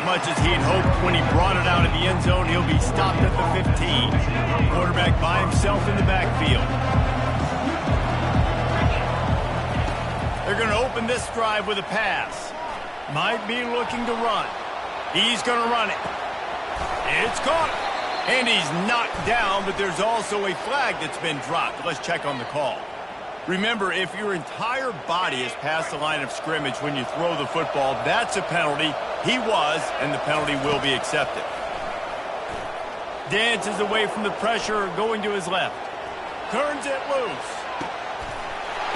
much as he had hoped when he brought it out of the end zone. He'll be stopped at the 15. Quarterback by himself in the backfield. They're going to open this drive with a pass. Might be looking to run. He's going to run it. It's caught. And he's knocked down, but there's also a flag that's been dropped. Let's check on the call. Remember, if your entire body is past the line of scrimmage when you throw the football, that's a penalty. He was, and the penalty will be accepted. Dances away from the pressure, going to his left. Turns it loose.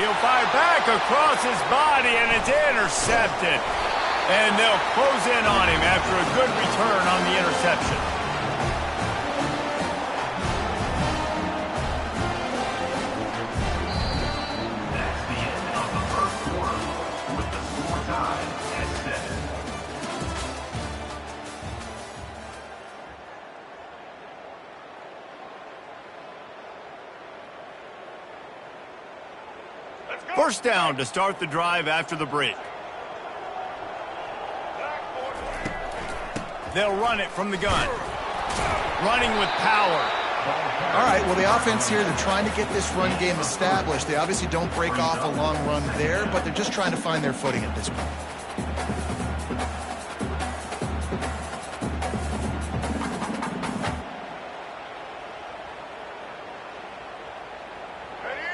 He'll fire back across his body, and it's intercepted. And they'll close in on him after a good return on the interception. First down to start the drive after the break. They'll run it from the gun. Running with power. All right, well, the offense here, they're trying to get this run game established. They obviously don't break off a long run there, but they're just trying to find their footing at this point.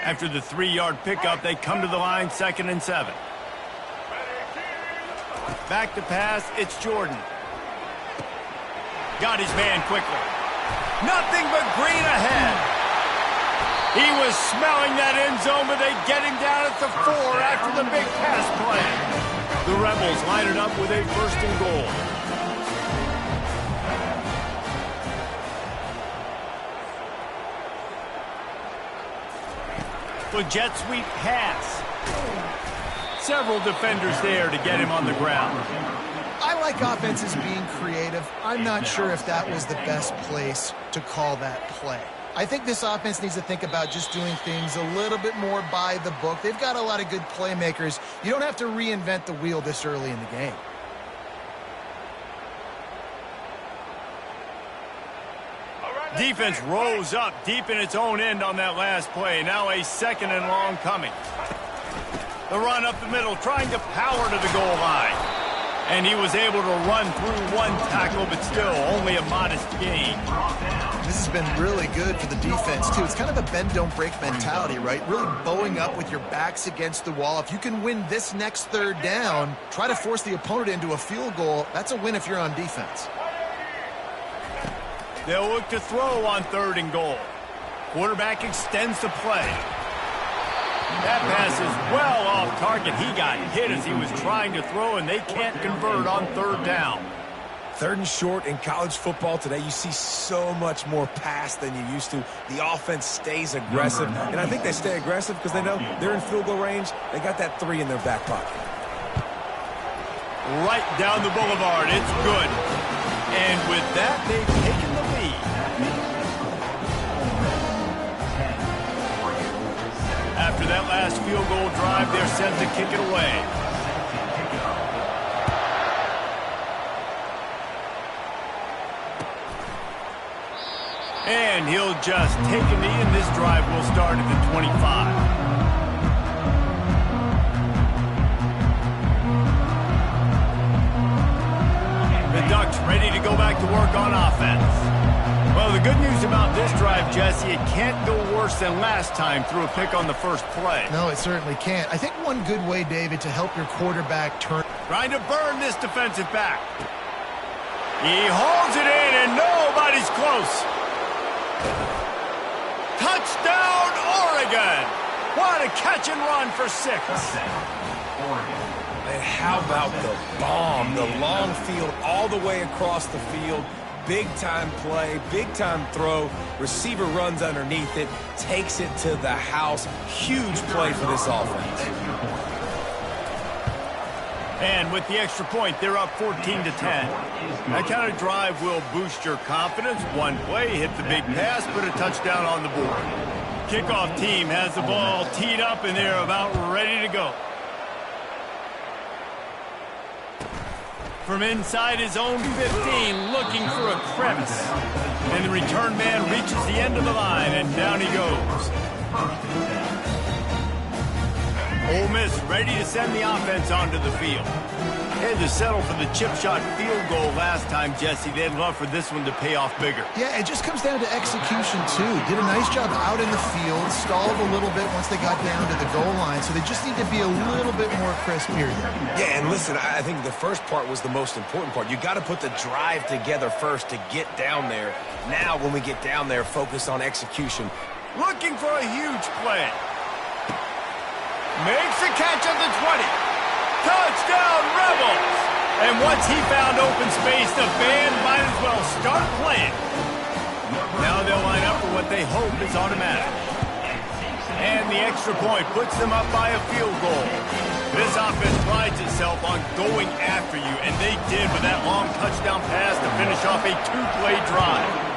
After the 3-yard pickup, they come to the line, 2nd and 7. Back to pass, it's Jordan. Got his man quickly. Nothing but green ahead. He was smelling that end zone, but they get him down at the 4 after the big pass play. The Rebels line it up with a 1st and goal. A jet sweep pass. Several defenders there to get him on the ground. I like offenses being creative. I'm not sure if that was the best place to call that play. I think this offense needs to think about just doing things a little bit more by the book. They've got a lot of good playmakers. You don't have to reinvent the wheel this early in the game. Defense rose up deep in its own end on that last play. Now a 2nd and long coming. The run up the middle, trying to power to the goal line. And he was able to run through one tackle, but still only a modest gain. This has been really good for the defense, too. It's kind of a bend-don't-break mentality, right? Really bowing up with your backs against the wall. If you can win this next 3rd down, try to force the opponent into a field goal. That's a win if you're on defense. They'll look to throw on 3rd and goal. Quarterback extends the play. That pass is well off target. He got hit as he was trying to throw, and they can't convert on 3rd down. 3rd and short in college football today, you see so much more pass than you used to. The offense stays aggressive, and I think they stay aggressive because they know they're in field goal range. They got that 3 in their back pocket. Right down the boulevard. It's good. And with that, they've taken the lead. After that last field goal drive, they're set to kick it away. And he'll just take a knee, and this drive will start at the 25. The Ducks ready to go back to work on offense. Well, the good news about this drive, Jesse, it can't go worse than last time through a pick on the first play. No, it certainly can't. I think one good way, David, to help your quarterback turn. Trying to burn this defensive back. He hauls it in, and nobody's close. Touchdown, Oregon! What a catch and run for 6. And how about the bomb? The long field all the way across the field. Big-time play, big-time throw. Receiver runs underneath it, takes it to the house. Huge play for this offense. And with the extra point, they're up 14-10. That kind of drive will boost your confidence. One play, hit the big pass, put a touchdown on the board. Kickoff team has the ball teed up, and they're about ready to go. From inside his own 15, looking for a crevice. And the return man reaches the end of the line, and down he goes. Ole Miss ready to send the offense onto the field. Had to settle for the chip shot field goal last time, Jesse. They'd love for this one to pay off bigger. Yeah, it just comes down to execution, too. Did a nice job out in the field, stalled a little bit once they got down to the goal line, so they just need to be a little bit more crisp here. Yeah, and listen, I think the first part was the most important part. You got to put the drive together first to get down there. Now, when we get down there, focus on execution. Looking for a huge play. Makes a catch at the 20. Touchdown, Rebels! And once he found open space, the band might as well start playing. Now they'll line up for what they hope is automatic. And the extra point puts them up by a field goal. This offense prides itself on going after you, and they did with that long touchdown pass to finish off a two-play drive.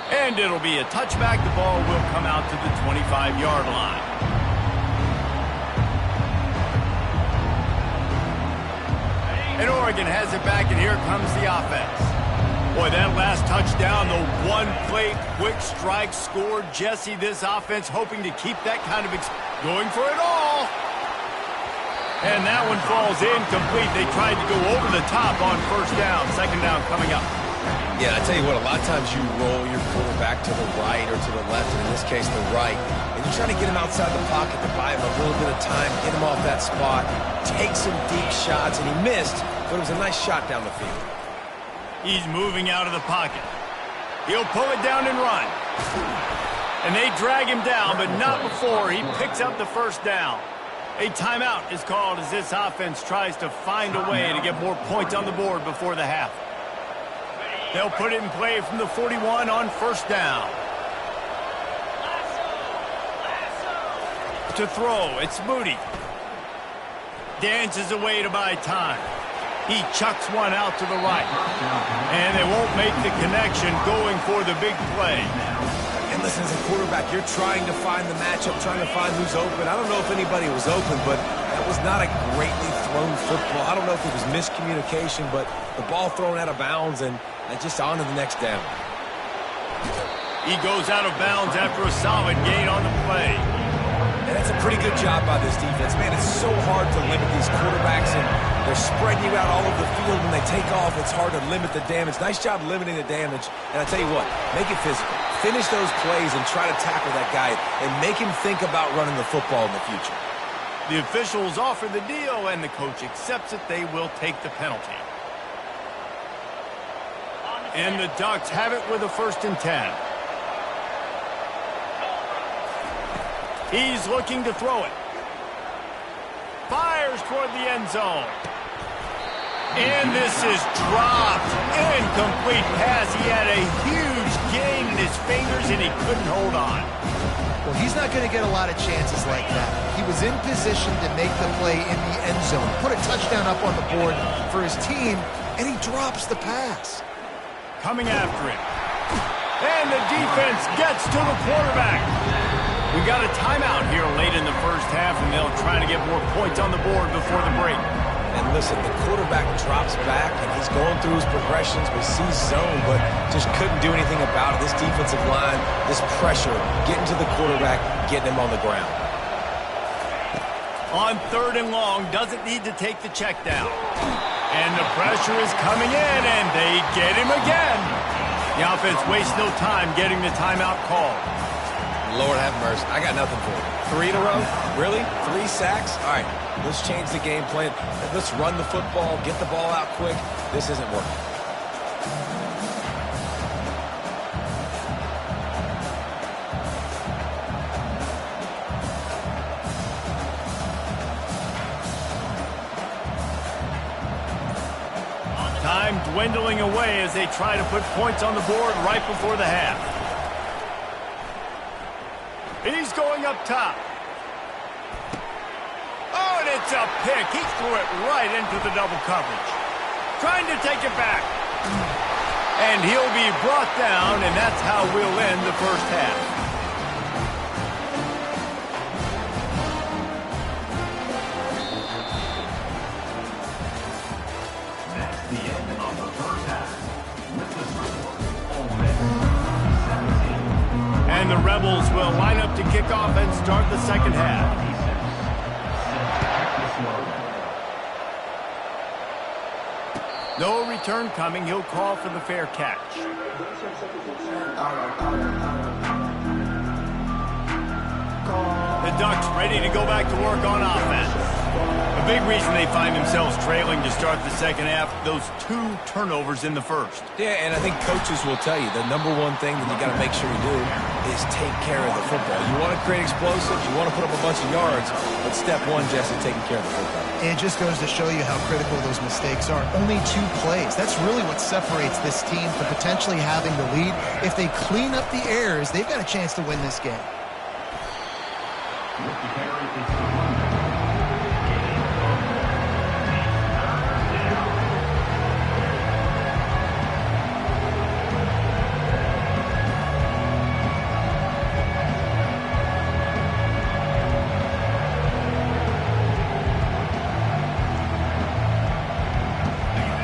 And it'll be a touchback. The ball will come out to the 25-yard line. And Oregon has it back, and here comes the offense. Boy, that last touchdown, the one-play quick strike score. Jesse, this offense hoping to keep that kind of going for it all. And that one falls incomplete. They tried to go over the top on first down. Second down coming up. Yeah, I tell you what, a lot of times you roll your quarterback to the right or to the left, and in this case, the right, and you try to get him outside the pocket to buy him a little bit of time, get him off that spot, take some deep shots, and he missed, but it was a nice shot down the field. He's moving out of the pocket. He'll pull it down and run. And they drag him down, but not before he picks up the first down. A timeout is called as this offense tries to find a way to get more points on the board before the half. They'll put it in play from the 41 on first down. To throw, it's Moody. Dances away to buy time. He chucks one out to the right. And they won't make the connection going for the big play. And listen, as a quarterback, you're trying to find the matchup, trying to find who's open. I don't know if anybody was open, but that was not a greatly thrown football. I don't know if it was miscommunication, but the ball thrown out of bounds and just on to the next down. He goes out of bounds after a solid gain on the play. And that's a pretty good job by this defense. Man, it's so hard to limit these quarterbacks, and they're spreading you out all over the field. When they take off, it's hard to limit the damage. Nice job limiting the damage. And I tell you what, make it physical. Finish those plays and try to tackle that guy and make him think about running the football in the future. The officials offer the deal, and the coach accepts it. They will take the penalty. And the Ducks have it with a 1st and 10. He's looking to throw it. Fires toward the end zone. And this is dropped. Incomplete pass. He had a huge gain in his fingers, and he couldn't hold on. Well, he's not going to get a lot of chances like that. He was in position to make the play in the end zone. Put a touchdown up on the board for his team, and he drops the pass. Coming after him. And the defense gets to the quarterback. We got a timeout here late in the first half, and they'll try to get more points on the board before the break. And listen, the quarterback drops back, and he's going through his progressions. We see zone, but just couldn't do anything about it. This defensive line, this pressure, getting to the quarterback, getting him on the ground. On 3rd and long, doesn't need to take the check down. And the pressure is coming in, and they get him again. The offense wastes no time getting the timeout call. Lord have mercy. I got nothing for you. 3 in a row? Really? 3 sacks? All right, let's change the game plan. Let's run the football, get the ball out quick. This isn't working. Time dwindling away as they try to put points on the board right before the half. He's going up top. Oh, and it's a pick. He threw it right into the double coverage. Trying to take it back. And he'll be brought down, and that's how we'll end the first half. the Rebels will line up to kick off and start the second half. No return coming. He'll call for the fair catch. The Ducks ready to go back to work on offense. A big reason they find themselves trailing to start the second half, those 2 turnovers in the first. Yeah, and I think coaches will tell you the number one thing that you got to make sure you do is take care of the football. You want to create explosives, you want to put up a bunch of yards, but step one, Jesse, taking care of the football. It just goes to show you how critical those mistakes are. Only 2 plays. That's really what separates this team from potentially having the lead. If they clean up the errors, they've got a chance to win this game.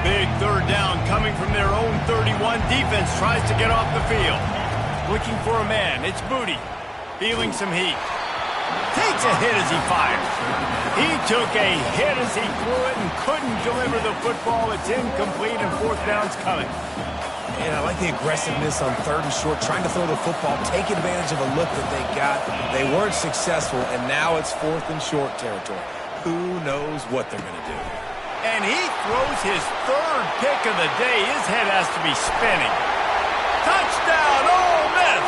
Big third down coming from their own 31. Defense tries to get off the field. Looking for a man. It's Booty. Feeling some heat. Takes a hit as he fires. He took a hit as he threw it and couldn't deliver the football. It's incomplete and 4th down's coming. And I like the aggressiveness on 3rd and short, trying to throw the football, take advantage of a look that they got. They weren't successful, and now it's 4th and short territory. Who knows what they're going to do? And he throws his 3rd pick of the day. His head has to be spinning. Touchdown, Ole Miss!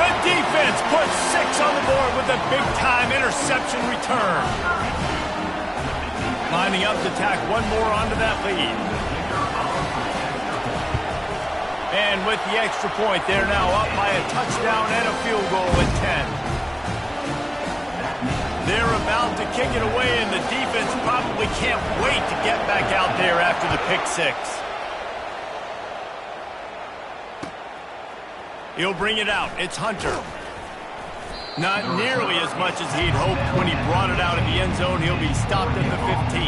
The defense puts 6 on the board with a big-time interception return. Lining up to tack one more onto that lead. And with the extra point, they're now up by a touchdown and a field goal at 10. They're about to kick it away, and the defense probably can't wait to get back out there after the pick 6. He'll bring it out. It's Hunter. Not nearly as much as he'd hoped when he brought it out of the end zone. He'll be stopped at the 15.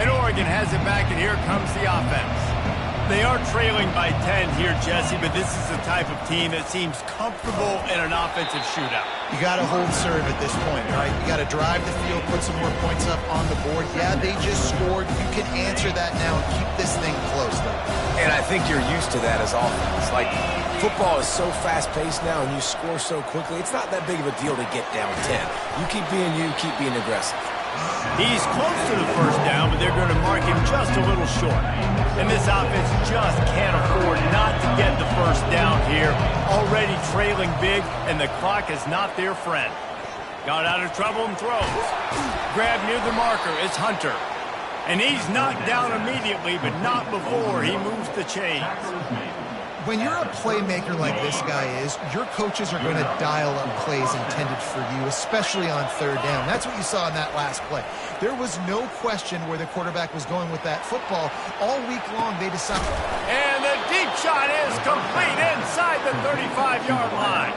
And Oregon has it back, and here comes the offense. They are trailing by 10 here, Jesse, but this is the type of team that seems comfortable in an offensive shootout. You got to hold serve at this point, right? You got to drive the field, put some more points up on the board. Yeah, they just scored. You can answer that now and keep this thing close, though. And I think you're used to that as offense. Like, football is so fast-paced now, and you score so quickly, it's not that big of a deal to get down 10. You keep being you, keep being aggressive. He's close to the 1st down, but they're going to mark him just a little short. And this offense just can't afford not to get the 1st down here. Already trailing big, and the clock is not their friend. Got out of trouble and throws. Grabbed near the marker. It's Hunter. And he's knocked down immediately, but not before he moves the chains. When you're a playmaker like this guy is, your coaches are going to dial up plays intended for you, especially on 3rd down. That's what you saw in that last play. There was no question where the quarterback was going with that football. All week long, they decided. And the deep shot is complete inside the 35-yard line.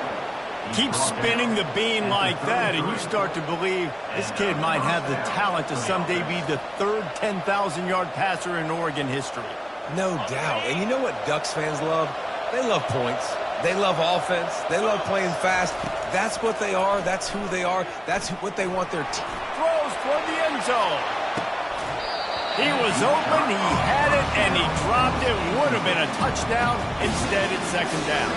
Keep spinning the bean like that, and you start to believe this kid might have the talent to someday be the 3rd 10,000-yard passer in Oregon history. No doubt. And you know what Ducks fans love? They love points. They love offense. They love playing fast. That's what they are. That's who they are. That's what they want their team. Throws toward the end zone. He was open, he had it, and he dropped it. Would have been a touchdown. Instead, it's 2nd down.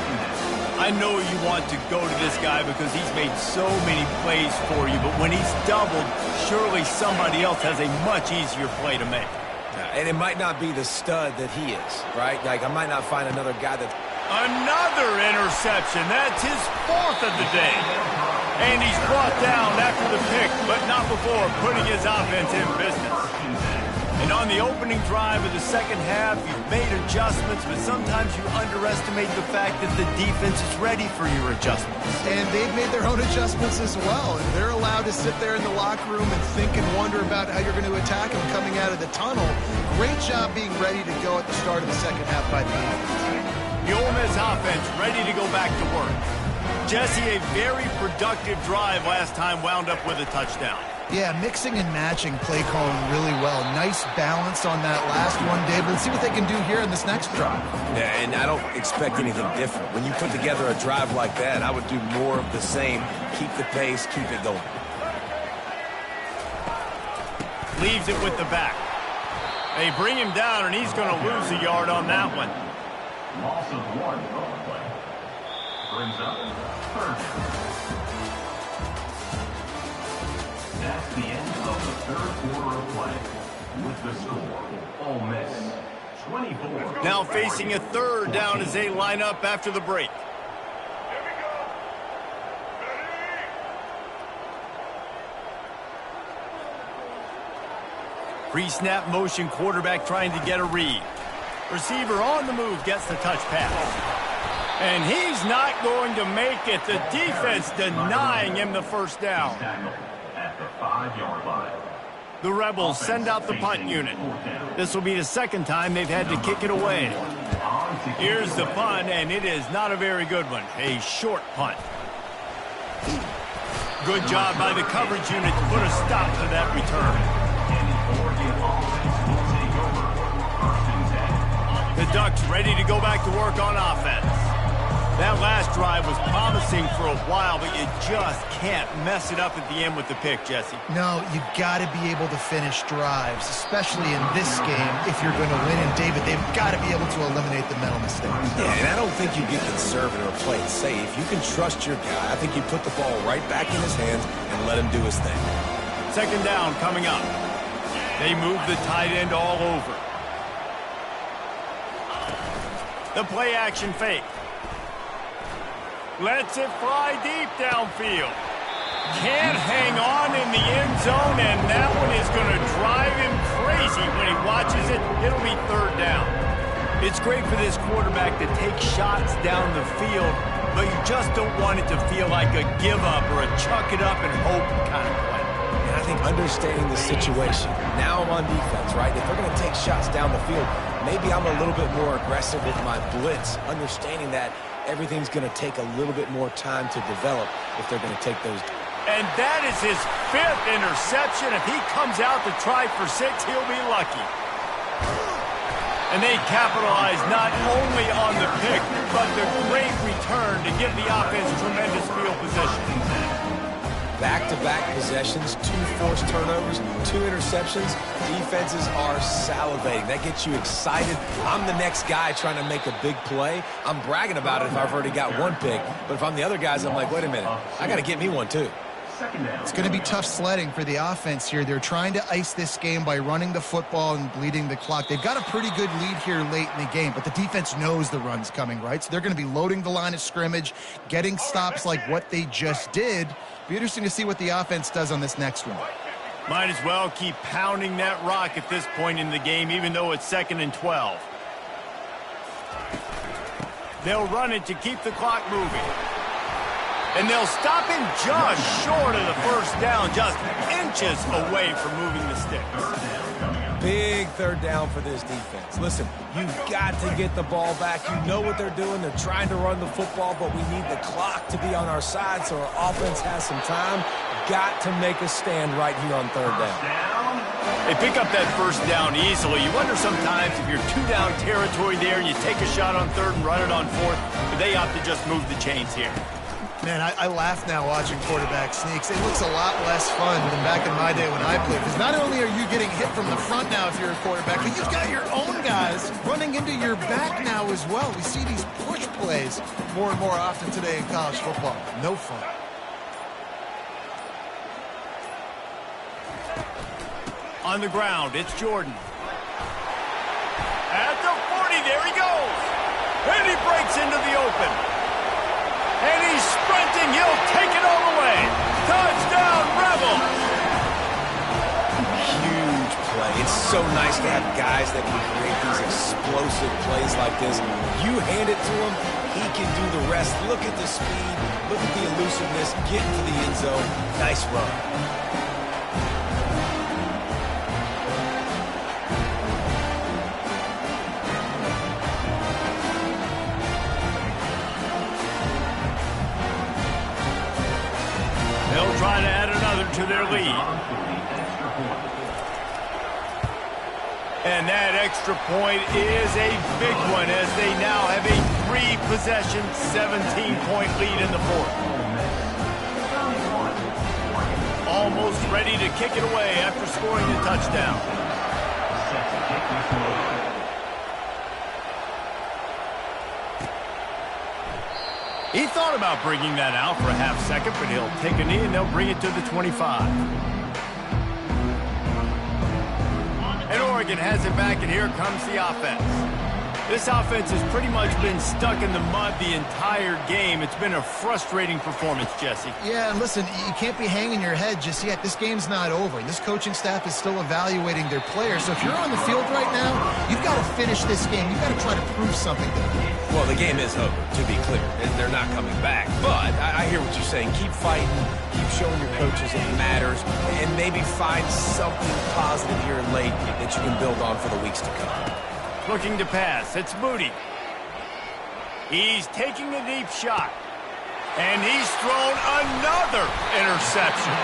I know you want to go to this guy because he's made so many plays for you, but when he's doubled, surely somebody else has a much easier play to make. And it might not be the stud that he is, right? Like, I might not find another guy that... Another interception. That's his 4th of the day. And he's brought down after the pick, but not before putting his offense in business. And on the opening drive of the second half, you've made adjustments, but sometimes you underestimate the fact that the defense is ready for your adjustments. And they've made their own adjustments as well. And they're allowed to sit there in the locker room and think and wonder about how you're going to attack them coming out of the tunnel. Great job being ready to go at the start of the second half by the defense. The Ole Miss offense ready to go back to work. Jesse, a very productive drive last time wound up with a touchdown. Yeah, mixing and matching play calling really well. Nice balance on that last one, Dave. Let's see what they can do here in this next drive. Yeah, and I don't expect anything different. When you put together a drive like that, I would do more of the same. Keep the pace, keep it going. Leaves it with the back. They bring him down, and he's going to lose a yard on that one. Loss of 1 on the play. Brings up 3rd down. That's the end of the 3rd quarter of play. With the score, Ole Miss 24. Now facing a 3rd down as they line up after the break. Pre-snap motion, quarterback trying to get a read. Receiver on the move, gets the touch pass. And he's not going to make it. The defense denying him the first down. At the 5-yard line. The Rebels send out the punt unit. This will be the 2nd time they've had to kick it away. Here's the punt, and it is not a very good one. A short punt. Good job by the coverage unit to put a stop to that return. The Ducks ready to go back to work on offense. That last drive was promising for a while, but you just can't mess it up at the end with the pick, Jesse. No, you got to be able to finish drives, especially in this game. If you're going to win, and David, they've got to be able to eliminate the mental mistakes. Yeah, and I don't think you get conservative or play it safe. You can trust your guy. I think you put the ball right back in his hands and let him do his thing. 2nd down coming up. They move the tight end all over. The play action fake. Lets it fly deep downfield. Can't hang on in the end zone, and that one is going to drive him crazy when he watches it. It'll be 3rd down. It's great for this quarterback to take shots down the field, but you just don't want it to feel like a give-up or a chuck it up and hope kind of play. And I think understanding the situation. Now I'm on defense, right? If they're going to take shots down the field, maybe I'm a little bit more aggressive with my blitz, understanding that everything's going to take a little bit more time to develop if they're going to take those. And that is his 5th interception. If he comes out to try for 6, he'll be lucky. And they capitalize not only on the pick, but the great return to give the offense tremendous field position. Back-to-back possessions, 2 forced turnovers, 2 interceptions. Defenses are salivating. That gets you excited. I'm the next guy trying to make a big play. I'm bragging about it if I've already got 1 pick. But if I'm the other guys, I'm like, wait a minute. I got to get me 1 too. It's going to be tough sledding for the offense here. They're trying to ice this game by running the football and bleeding the clock. They've got a pretty good lead here late in the game, but the defense knows the run's coming, right? So they're going to be loading the line of scrimmage, getting stops like what they just did. Be interesting to see what the offense does on this next one. Might as well keep pounding that rock at this point in the game, even though it's 2nd and 12. They'll run it to keep the clock moving. And they'll stop him just short of the 1st down, just inches away from moving the sticks. Big 3rd down for this defense. Listen, you've got to get the ball back. You know what they're doing. They're trying to run the football, but we need the clock to be on our side so our offense has some time. Got to make a stand right here on 3rd down. They pick up that 1st down easily. You wonder sometimes if you're 2-down territory there and you take a shot on 3rd and run it on 4th, but they opt to just move the chains here. Man, I laugh now watching quarterback sneaks. It looks a lot less fun than back in my day when I played. Because not only are you getting hit from the front now if you're a quarterback, but you've got your own guys running into your back now as well. We see these push plays more and more often today in college football. No fun. On the ground, it's Jordan. At the 40, there he goes. And he breaks into the open. And he's sprinting. He'll take it all the way. Touchdown, Rebels. Huge play. It's so nice to have guys that can create these explosive plays like this. You hand it to him, he can do the rest. Look at the speed. Look at the elusiveness. Get into the end zone. Nice run. They'll try to add another to to their lead. And that extra point is a big one as they now have a 3-possession, 17-point lead in the fourth. Almost ready to kick it away after scoring the touchdown. He thought about bringing that out for a half second, but he'll take a knee and they'll bring it to the 25. And Oregon has it back, and here comes the offense. This offense has pretty much been stuck in the mud the entire game. It's been a frustrating performance, Jesse. Yeah, and listen, you can't be hanging your head just yet. This game's not over. This coaching staff is still evaluating their players. So if you're on the field right now, you've got to finish this game. You've got to try to prove something to them. Well, the game is over, to be clear, and they're not coming back. But I hear what you're saying. Keep fighting, keep showing your coaches it matters, and maybe find something positive here in late that you can build on for the weeks to come. Looking to pass. It's Moody. He's taking a deep shot. And he's thrown another interception.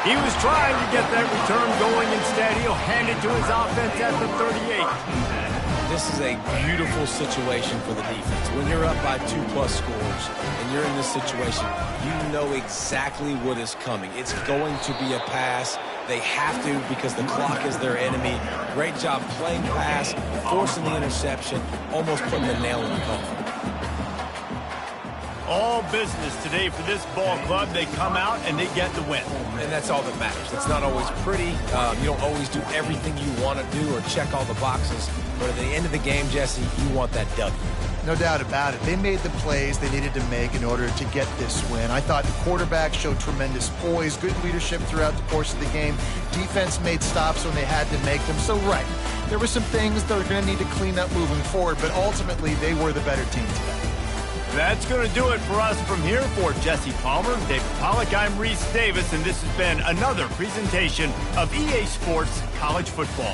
He was trying to get that return going. Instead, he'll hand it to his offense at the 38. This is a beautiful situation for the defense. When you're up by 2+ scores and you're in this situation, you know exactly what is coming. It's going to be a pass. They have to because the clock is their enemy. Great job playing pass, forcing the interception, almost putting the nail in the coffin. All business today for this ball club. They come out and they get the win. And that's all that matters. It's not always pretty. You don't always do everything you want to do or check all the boxes. But at the end of the game, Jesse, you want that W. No doubt about it. They made the plays they needed to make in order to get this win. I thought the quarterback showed tremendous poise, good leadership throughout the course of the game. Defense made stops when they had to make them. So, right, there were some things they're going to need to clean up moving forward, but ultimately they were the better team today. That's going to do it for us from here. For Jesse Palmer, David Pollack, I'm Reese Davis, and this has been another presentation of EA Sports College Football.